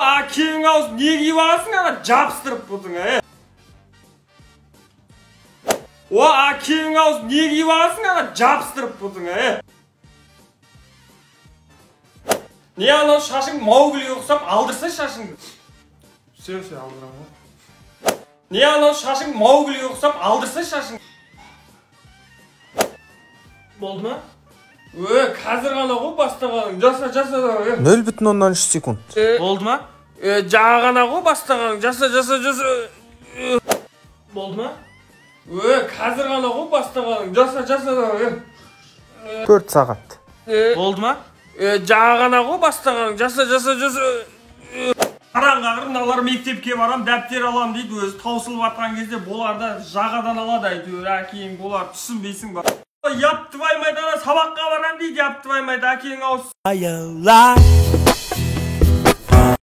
Әкең ауыз не киіп аласың, ана жабыстырып бұдың, Әкең ауыз не киіп аласың, ана жабыстырып бұдың, Не анау шашың Мауглиге ұқсап, алдырса шашыңды. Все, алдырам ғой. Не анау шашың Мауглиге ұқсап, алдырса шашыңды. Болды ма? Қазір ғана ғой бастағаның. Жаса да. 0,3 секунд. Болды ма? Жаңа ғана ғой бастағаның. Жаса. Болды ма? Қазір ғана ғой бастағаның. Жаса да. 4 сағат. Болды ма? Жаңа ғана ғой бастағаның. Жаса. Қараңғы мыналар мектепке барам, дәптер алам дейді, өзі таусылып атқан кезде боларда жағадан алады әйтеуір. Әкең болар түсінбейсің ба? Яптыбай майдана сабаққа барам дейді, яптыбай майда әкең ауыз.